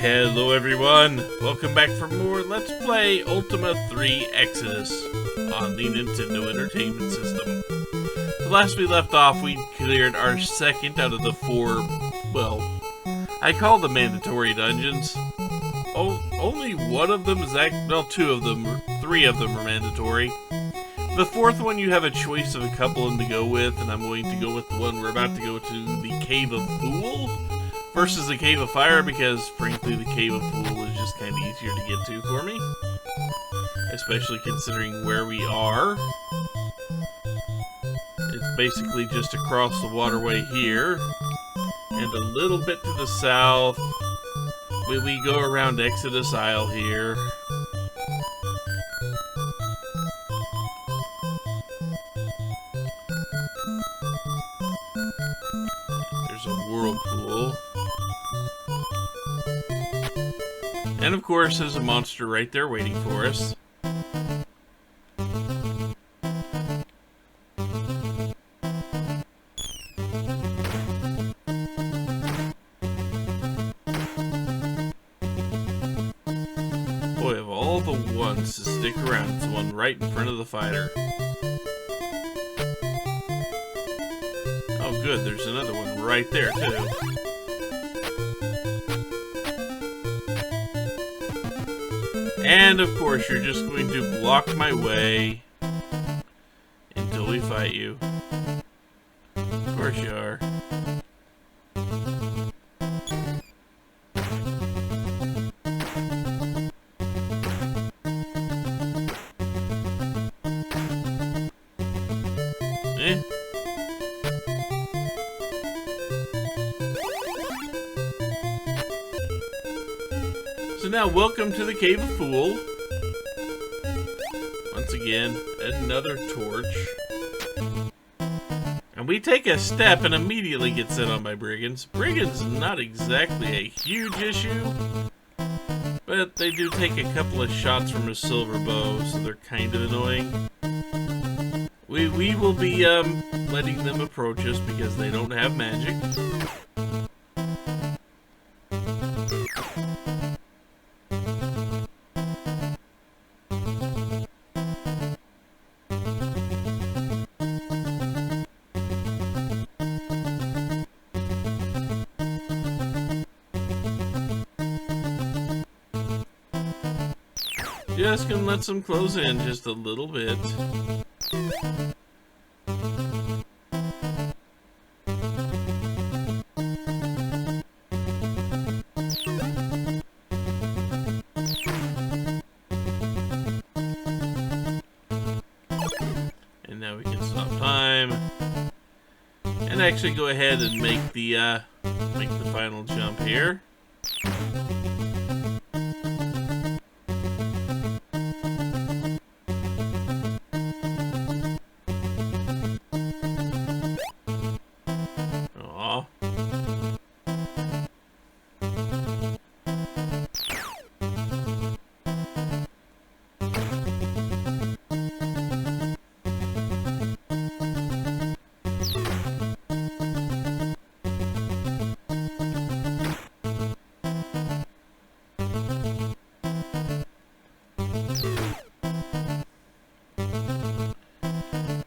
Hello everyone, welcome back for more Let's Play Ultima 3 Exodus on the Nintendo Entertainment System. The last we left off, we cleared our second out of the four, well, I call them mandatory dungeons. Only one of them is three of them are mandatory. The fourth one you have a choice of a couple of them to go with, and I'm going to go with the one we're about to go to, the Cave of Fool versus the Cave of Fire, because frankly the Cave of Fool is just kind of easier to get to for me, especially considering where we are. It's basically just across the waterway here and a little bit to the south. We go around Exodus Isle here. There's a whirlpool. And of course, there's a monster right there waiting for us. Boy, of all the ones to stick around, it's the one right in front of the fighter. Oh good, there's another one right there too. And of course, you're just going to block my way until we fight you. Of course you are. So now, welcome to the Cave of Fool. Once again, another torch. And we take a step and immediately get set on by brigands. Brigands not exactly a huge issue, but they do take a couple of shots from a silver bow, so they're kind of annoying. We will be letting them approach us because they don't have magic. Just gonna let some close in just a little bit. And now we can stop time and actually go ahead and make the final jump here.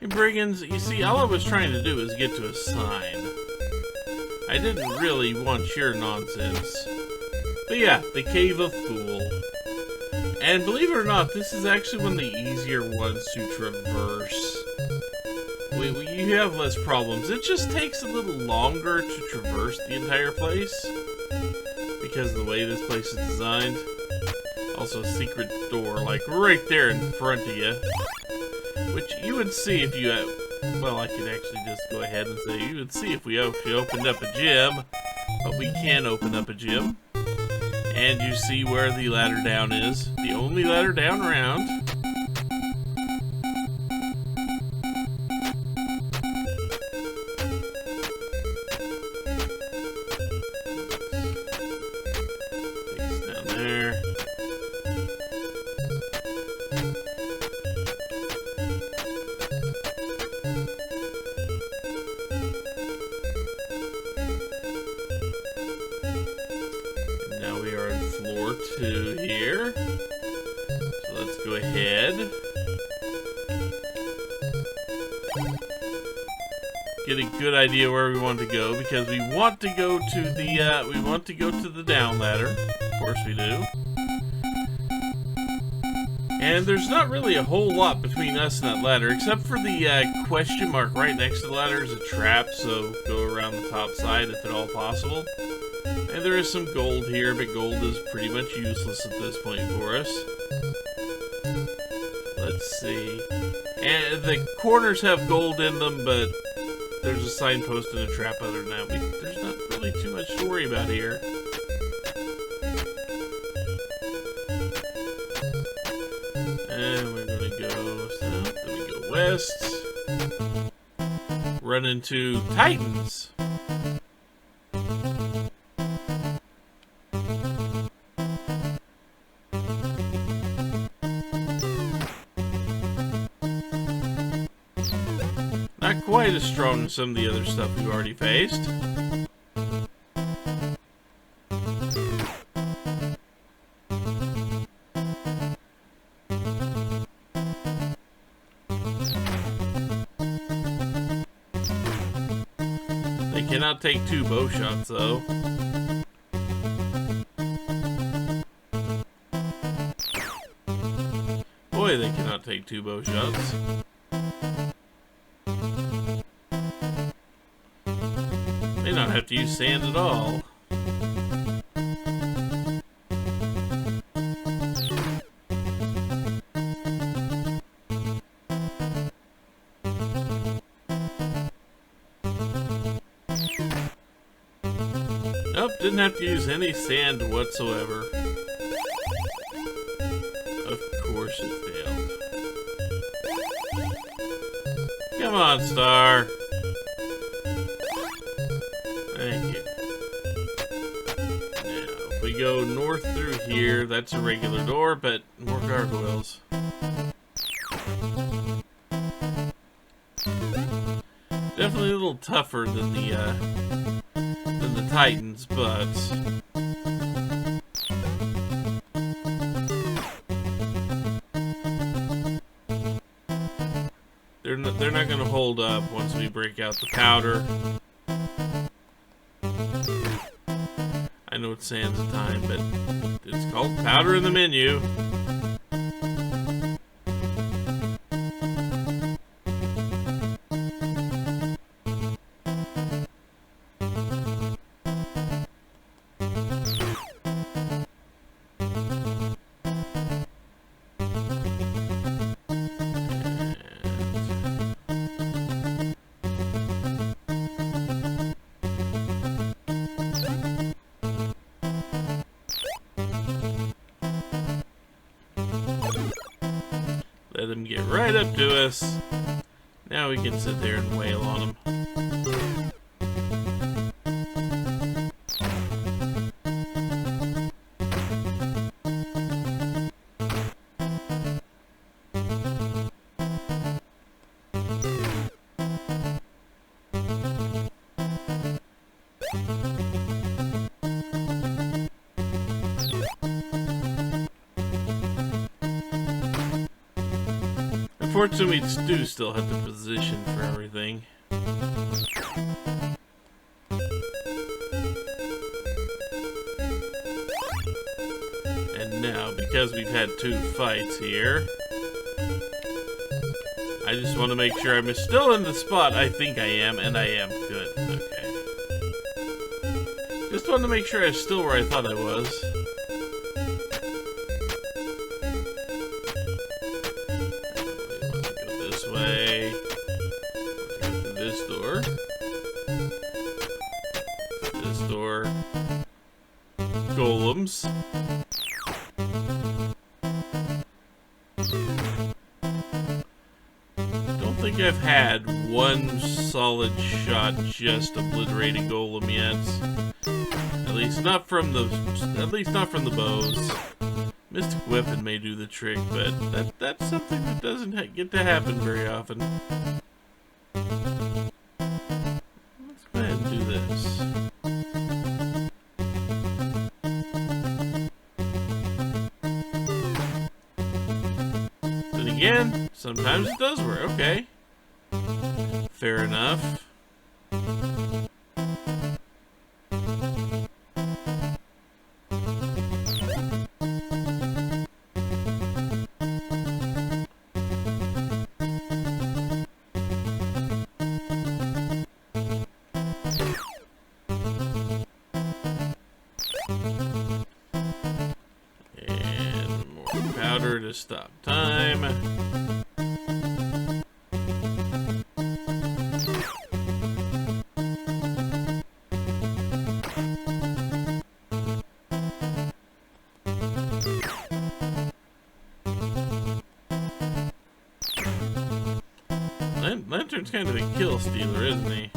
Brigands, you see, all I was trying to do is get to a sign. I didn't really want your nonsense. But yeah, the Cave of Fool. And believe it or not, this is actually one of the easier ones to traverse. You have less problems. It just takes a little longer to traverse the entire place because of the way this place is designed. Also, a secret door, like right there in front of you. Which you would see if you, well, I could actually just go ahead and say you would see if we opened up a gym, but we can open up a gym. And you see where the ladder down is, the only ladder down around. Takes down there. floor 2 here. So let's go ahead. Get a good idea where we want to go, because we want to go to the down ladder. Of course we do. And there's not really a whole lot between us and that ladder, except for the question mark right next to the ladder is a trap, so go around the top side if at all possible. And there is some gold here, but gold is pretty much useless at this point for us. Let's see. And the corners have gold in them, but there's a signpost and a trap. Other than that, there's not really too much to worry about here. And we're gonna go south, then we go west. Run into Titans. Not quite as strong as some of the other stuff we've already faced. They cannot take 2 bow shots, though. Boy, they cannot take 2 bow shots. May not have to use sand at all. Nope, didn't have to use any sand whatsoever. Of course it failed. Come on, Star. Thank you. Now, if we go north through here, that's a regular door, but more gargoyles. Definitely a little tougher than the Titans, but they're not going to hold up once we break out the powder. I know it's sands of time, but it's called powder in the menu. Let them get right up to us. Now we can sit there and wail on them. Unfortunately, we do still have the position for everything. And now, because we've had 2 fights here, I just want to make sure I'm still in the spot I think I am, and I am. Good. Okay. Just wanted to make sure I was still where I thought I was. Way. Go through this door. This door. Golems. Don't think I've had one solid shot just obliterate a golem yet. At least not from the bows. Mystic Weapon may do the trick, but that's something that doesn't get to happen very often. Let's go ahead and do this. again, sometimes it does work. Okay. Fair enough. To stop time. Lantern's kind of a kill stealer, isn't he?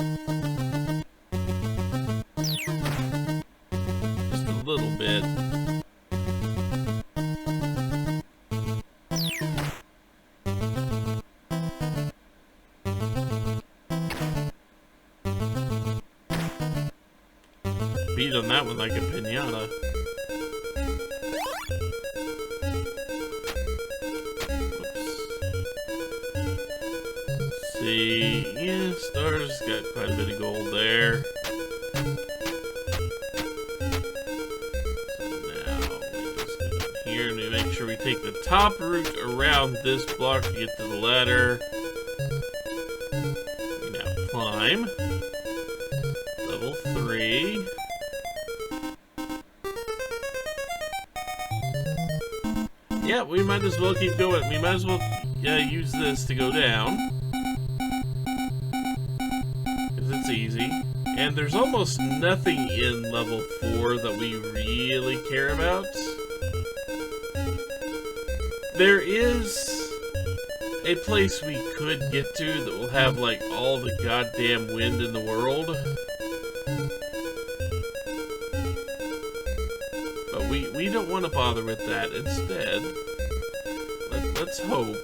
Just a little bit. Beat on that one like a piñata. Let's see. Yeah, Star's got quite a bit of gold there. So now we just go down here and we make sure we take the top route around this block to get to the ladder. We now climb. Level 3. Yeah, we might as well keep going. We might as well use this to go down. Because it's easy. And there's almost nothing in level 4 that we really care about. There is a place we could get to that will have, like, all the goddamn wind in the world. We don't want to bother with that. Instead, let's hope.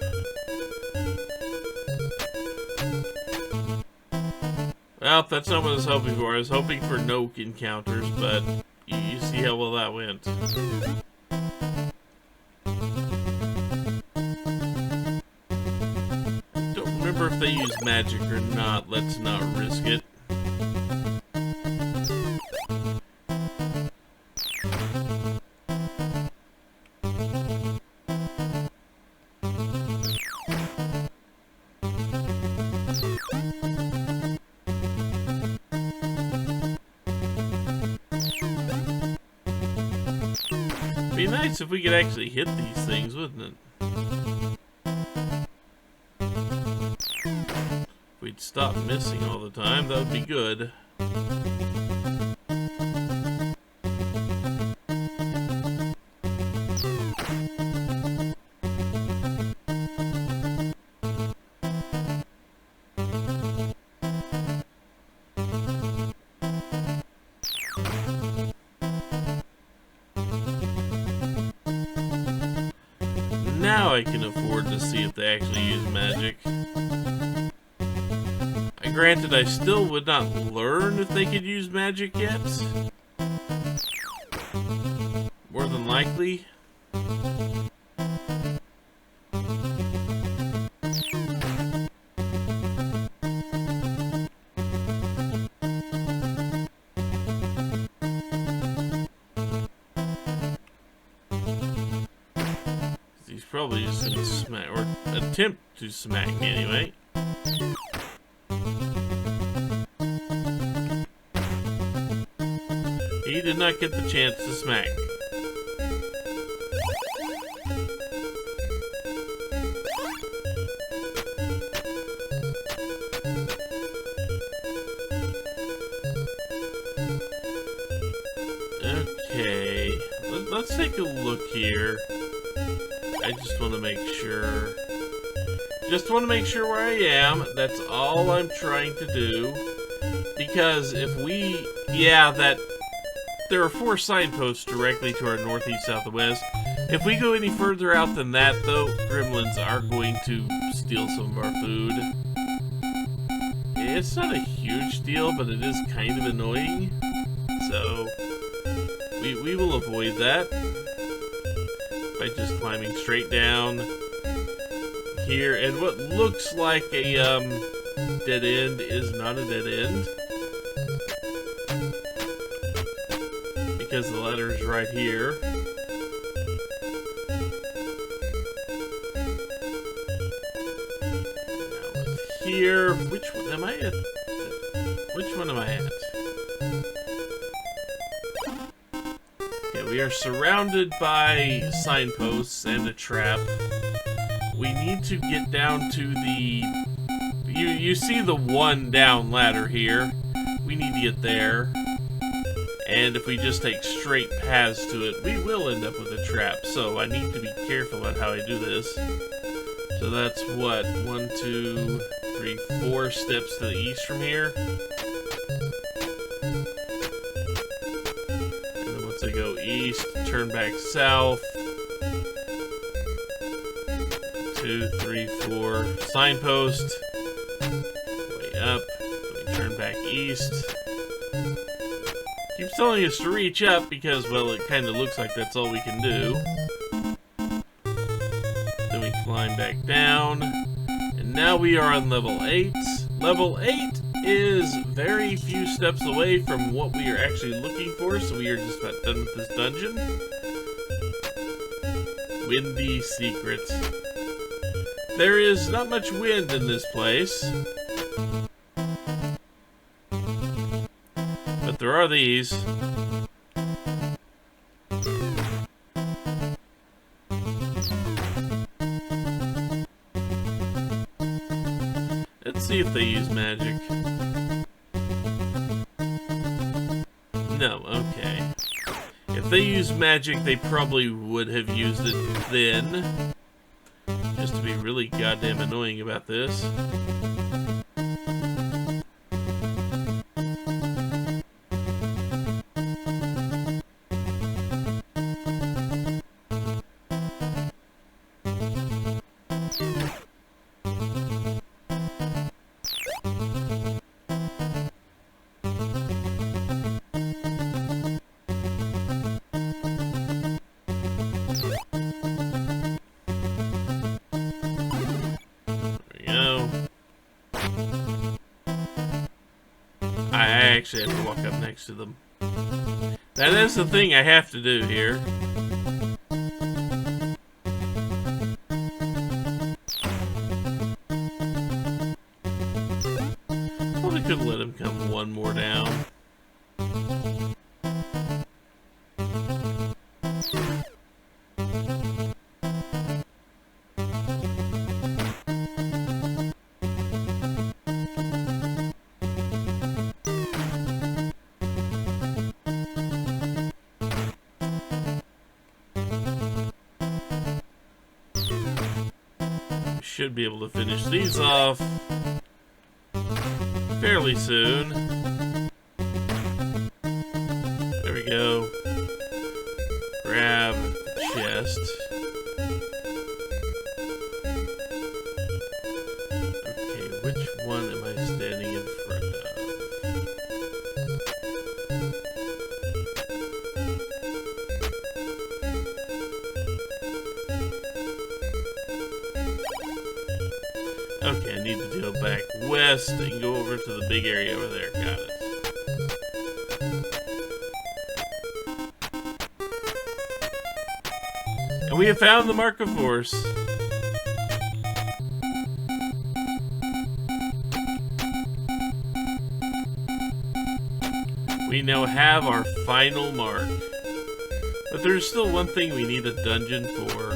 Well, that's not what I was hoping for. I was hoping for no encounters, but you see how well that went. I don't remember if they use magic or not. Let's not risk it. Be nice if we could actually hit these things, wouldn't it? If we'd stop missing all the time, that would be good. Now I can afford to see if they actually use magic. Granted, I still would not learn if they could use magic yet. More than likely. Probably just gonna smack, or attempt to smack me anyway. He did not get the chance to smack me. Okay, let's take a look here. I just want to make sure. Just want to make sure where I am. That's all I'm trying to do. Because if we... Yeah, there are 4 signposts directly to our north, east, south, and west. If we go any further out than that, though, gremlins are going to steal some of our food. It's not a huge deal, but it is kind of annoying. So, we will avoid that. By just climbing straight down. here, and what looks like a dead end is not a dead end. Because the ladder's right here. Now it's here. Which one am I at? Which one am I at? Okay, we are surrounded by signposts and a trap. We need to get down to the... You see the one down ladder here. We need to get there. And if we just take straight paths to it, we will end up with a trap. So I need to be careful about how I do this. So that's what? 1, 2, 3, 4 steps to the east from here. And then once I go east, turn back south. 2, 3, 4. Signpost. Way up. Then we turn back east. Keeps telling us to reach up because, well, it kind of looks like that's all we can do. Then we climb back down. And now we are on level 8. Level 8 is very few steps away from what we are actually looking for, so we are just about done with this dungeon. Windy Secret. There is not much wind in this place. But there are these. Let's see if they use magic. No, okay. If they use magic, they probably would have used it then. Just to be really goddamn annoying about this. I actually have to walk up next to them. That is the thing I have to do here. Probably could let him come one more down. Should be able to finish these off fairly soon. There we go. Grab the chest. Okay, which one am I standing in front of? Okay, I need to go back west and go over to the big area over there. Got it. And we have found the Mark of Force. We now have our final mark. But there's still one thing we need a dungeon for.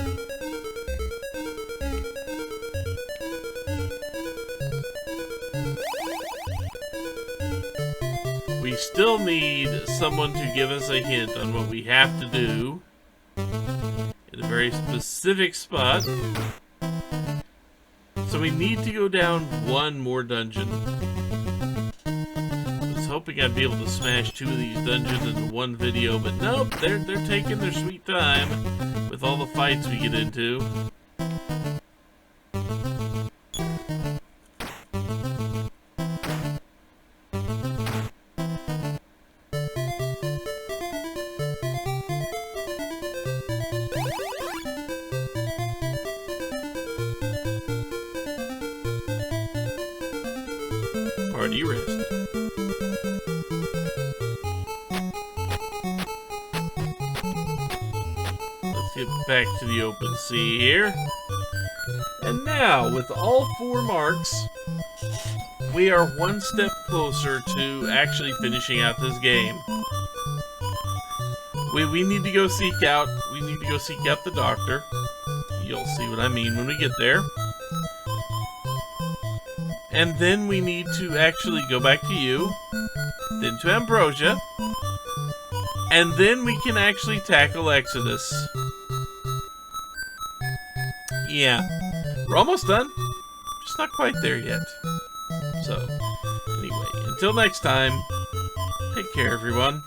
We still need someone to give us a hint on what we have to do in a very specific spot. So we need to go down one more dungeon. I was hoping I'd be able to smash 2 of these dungeons into one video, but nope, they're taking their sweet time with all the fights we get into. already rested. Let's get back to the open sea here. And now, with all 4 marks, we are one step closer to actually finishing out this game. We need to go seek out the doctor. You'll see what I mean when we get there. And then we need to actually go back to you, then to Ambrosia, and then we can actually tackle Exodus. Yeah, we're almost done, just not quite there yet. So, anyway, until next time, take care everyone.